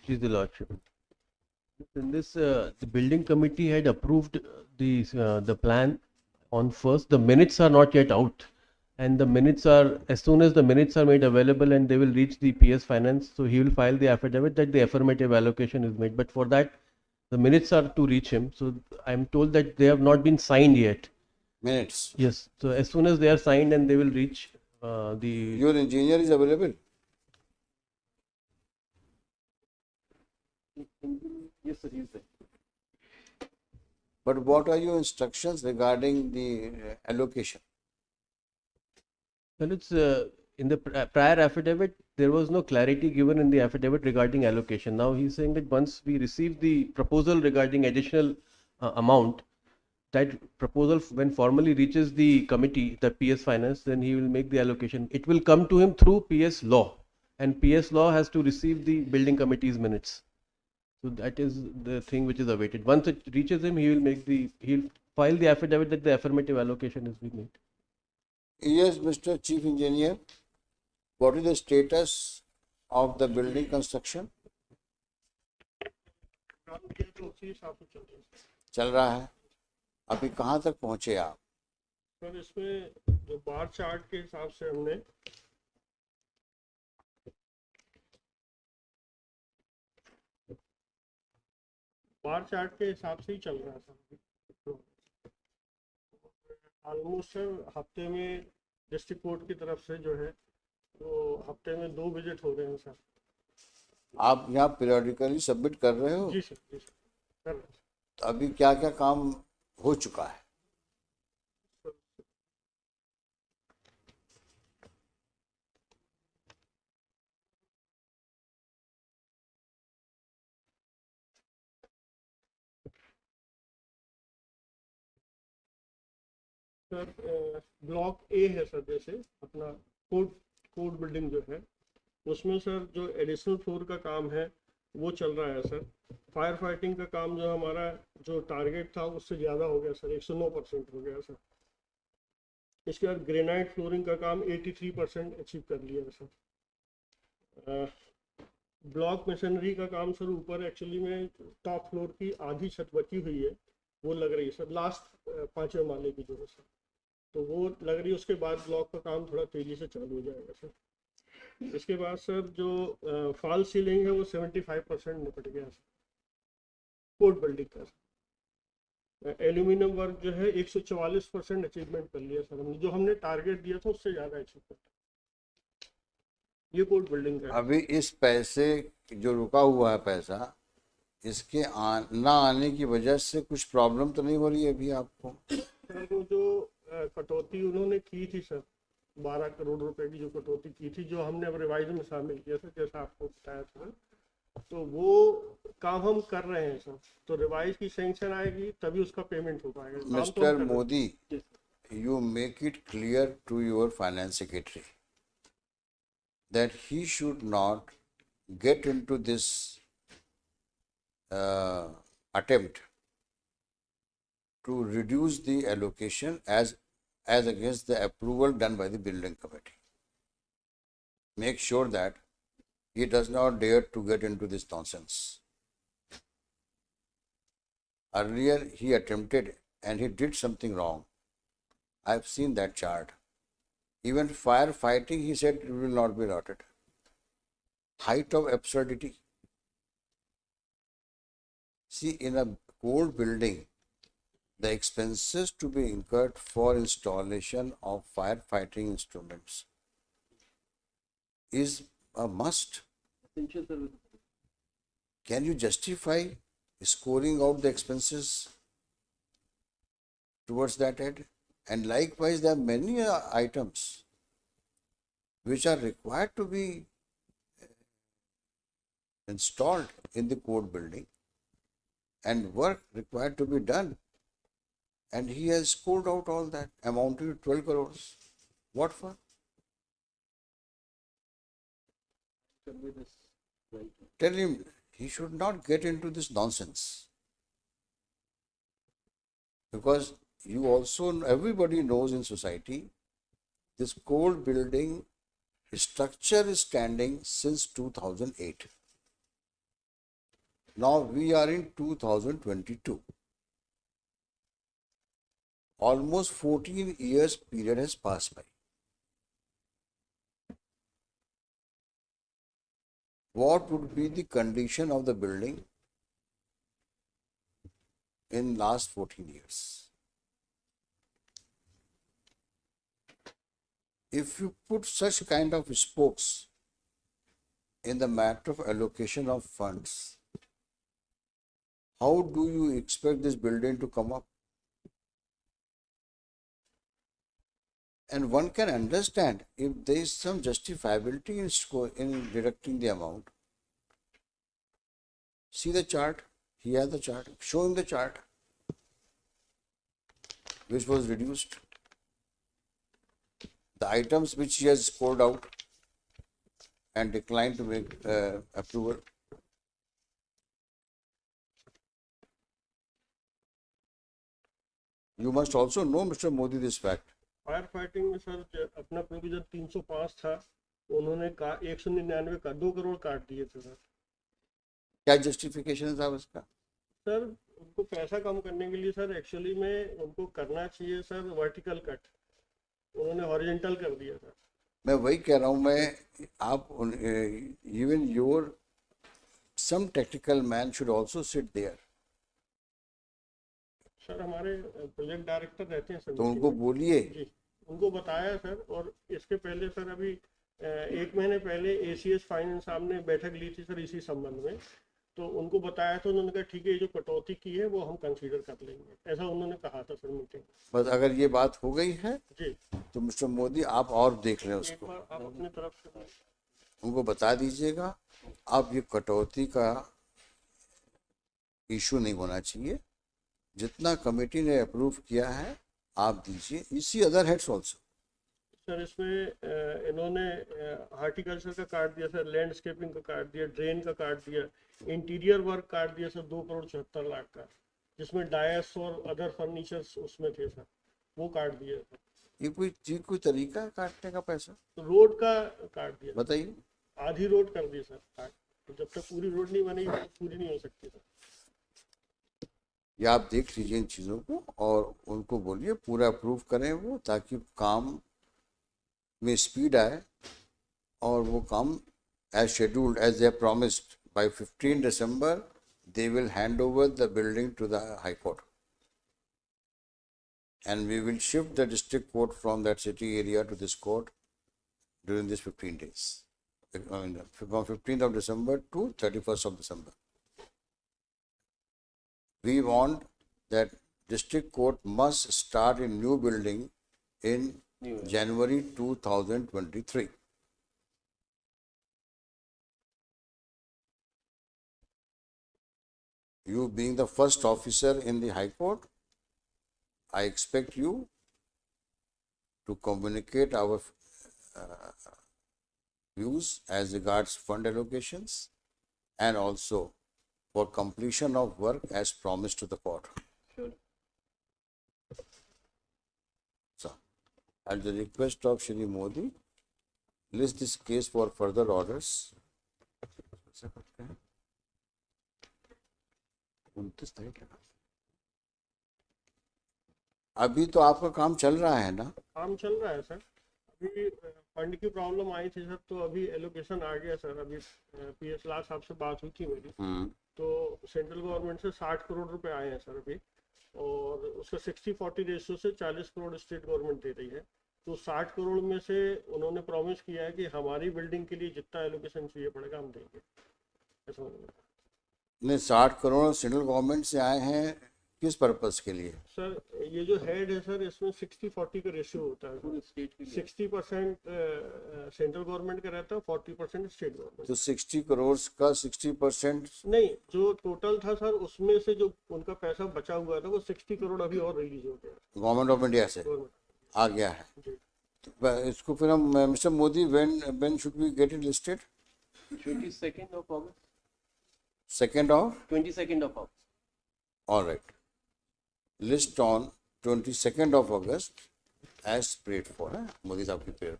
Please, the Lordship. In this, the building committee had approved the plan on first. The minutes are not yet out, and the minutes are, as soon as the minutes are made available and they will reach the PS Finance, so he will file the affidavit that the affirmative allocation is made. But for that, the minutes are to reach him. So I'm told that they have not been signed yet. Minutes. Yes. So as soon as they are signed and they will reach the. Your engineer is available? Yes, sir. He is there. But what are your instructions regarding the allocation? Well, it's in the prior affidavit, there was no clarity given in the affidavit regarding allocation. Now he's saying that once we receive the proposal regarding additional amount, that proposal, when formally reaches the committee, the PS Finance, then he will make the allocation. It will come to him through PS Law, and PS Law has to receive the building committee's minutes. So that is the thing which is awaited. Once it reaches him, he'll file the affidavit that the affirmative allocation is being made. Yes, Mr. Chief Engineer, what is the status of the building construction? चल रहा है. अभी कहाँ तक पहुँचे आप? Sir इसमें जो बार चार्ट के हिसाब से हमने बार चार्ट के हिसाब से ही चल रहा है सर. ऑलमोस्ट सर हफ्ते में डिस्ट्रिक्ट कोर्ट की तरफ से जो है तो हफ्ते में 2 विजिट हो रहे हैं सर. आप यहाँ पीरियडिकली सबमिट कर रहे हो? जी सर, जी सर, कर रहे हैं. तो अभी क्या क्या काम हो चुका है? सर ब्लॉक ए है सर, जैसे अपना कोर्ट बिल्डिंग जो है उसमें सर जो एडिशनल फ्लोर का काम है वो चल रहा है सर. फायर फाइटिंग का काम जो हमारा जो टारगेट था उससे ज़्यादा हो गया सर, 109% हो गया सर. इसके बाद ग्रेनाइट फ्लोरिंग का काम 83% अचीव कर लिया है सर. ब्लॉक मशीनरी का काम सर ऊपर एक्चुअली में टॉप फ्लोर की आधी छत बची हुई है, वो लग रही है सर, लास्ट 5वें माले की जो है सर, तो वो लग रही है. उसके बाद ब्लॉक का काम थोड़ा तेज़ी से चालू हो जाएगा सर. इसके बाद सर जो फॉल सीलिंग है वो 75% निपट गया सर कोर्ट बिल्डिंग का. एल्यूमिनियम वर्क जो है 144% अचीवमेंट कर लिया सर हमने, जो हमने टारगेट दिया था उससे ज़्यादा अचीव कर. ये कोर्ट बिल्डिंग का. अभी इस पैसे जो रुका हुआ है पैसा, इसके ना आने की वजह से कुछ प्रॉब्लम तो नहीं हो रही है अभी आपको? सर वो जो कटौती उन्होंने की थी सर, 12 करोड़ रुपए की जो कटौती की थी, जो हमने अब रिवाइज में शामिल किया सर, जैसा आपको बताया था, तो वो काम हम कर रहे हैं सर. तो रिवाइज की सैंक्शन आएगी तभी उसका पेमेंट हो पाएगा. Mister Modi, you make it clear to your finance secretary that he should not get into this attempt to reduce the allocation as against the approval done by the building committee. Make sure that he does not dare to get into this nonsense. Earlier he attempted and he did something wrong. I've seen that chart. Even firefighting, he said, it will not be allotted. Height of absurdity. See, in a old building, the expenses to be incurred for installation of firefighting instruments is a must. Can you justify scoring out the expenses towards that head? And likewise, there are many items which are required to be installed in the court building and work required to be done. And he has scored out all that, amounting to 12 crores. What for? Tell him he should not get into this nonsense. Because you also, everybody knows in society, this court building structure is standing since 2008. Now we are in 2022. Almost 14 years period has passed by. What would be the condition of the building in last 14 years? If you put such kind of spokes in the matter of allocation of funds, how do you expect this building to come up? And one can understand if there is some justifiability in deducting the amount. See the chart. He has the chart. Show him the chart which was reduced. The items which he has scored out and declined to make approval. You must also know, Mr. Modi, this fact. Fire fighting में sir अपना provision 305 था, उन्होंने 199 का 2 करोड़ काट दिए थे sir. क्या justification है साहब इसका? सर उनको पैसा कम करने के लिए सर एक्चुअली में उनको करना चाहिए सर वर्टिकल कट, उन्होंने हॉरिजॉन्टल कर दिया सर। मैं वही कह रहा हूँ, मैं आप even your some technical man should also sit there. Sir हमारे प्रोजेक्ट डायरेक्टर रहते हैं सर, तो उनको बोलिए जी, उनको बताया सर। और इसके पहले सर अभी 1 महीने पहले ACS फाइनेंस साहब ने बैठक ली थी सर इसी संबंध में, तो उनको बताया था, उन्होंने कहा ठीक है, ये जो कटौती की है वो हम कंसीडर कर लेंगे, ऐसा उन्होंने कहा था सर मीटिंग। बस अगर ये बात हो गई है जी, तो मिस्टर मोदी आप और देख लें एक उसको, बार आप अपनी तरफ से उनको बता दीजिएगा अब ये कटौती का इशू नहीं होना चाहिए, जितना कमेटी ने अप्रूव किया है आप दीजिए। इसी अदर हेड्स ऑल्सो सर इसमें इन्होंने हार्टिकल्चर का काट दिया सर, लैंडस्केपिंग का काट दिया, ड्रेन का काट दिया, इंटीरियर वर्क काट दिया सर 2 करोड़ 74 लाख का, जिसमें डायस और अदर फर्नीचर्स उसमें थे सर, वो काट दिया सर। ये कोई तरीका है काटने का पैसा? तो रोड का काट दिया, बताइए। आधी रोड कर दी सर काट, तो जब तक पूरी रोड नहीं बनेगी तो पूरी नहीं हो सकती सर। ये आप देख लीजिए इन चीज़ों को और उनको बोलिए पूरा अप्रूव करें वो, ताकि काम में स्पीड आए और वो काम as scheduled as they promised by 15 December they will hand over the building to the High Court and we will shift the district court from that city area to this court during this 15 days, from 15th of December to 31st of December. We want that district court must start a new building in January 2023. You being the first officer in the High Court, I expect you to communicate our views as regards fund allocations and also for completion of work as promised to the court. Sure. So, at the request of Shri Modi, list this case for further orders. 29 तारीख है ना? अभी तो आपका काम चल रहा है ना? काम चल रहा है सर, अभी फंड की प्रॉब्लम आई थी सर, तो अभी एलोकेशन आ गया सर। अभी PS लाल साहब से बात हुई थी मेरी, तो सेंट्रल गवर्नमेंट से 60 करोड़ रुपए आए हैं सर अभी, और उसका 60-40 रेशियो से 40 करोड़ स्टेट गवर्नमेंट दे रही है। तो 60 करोड़ में से उन्होंने प्रॉमिस किया है कि हमारी बिल्डिंग के लिए जितना एलोकेशन चाहिए पड़ेगा हम देंगे, ऐसा उन्होंने। नहीं, 60 करोड़ सेंट्रल गवर्नमेंट से आए हैं, किस पर्पस के लिए? सर ये जो हेड है सर, इसमें 60-40 का रेशियो होता है, 60% सेंट्रल गवर्नमेंट का रहता है, 40% स्टेट गवर्नमेंट। तो 60 करोड़ का 60% नहीं, जो टोटल था सर उसमें से जो उनका पैसा बचा हुआ था वो 60 करोड़ अभी और रिलीज हो गया गवर्नमेंट ऑफ इंडिया से आ गया है। तो इसको फिर हम mister Modi when should we get it listed? 22nd of August. 22nd of August. All right. List on 22nd of August as prayed for. Modi साहब की prayer.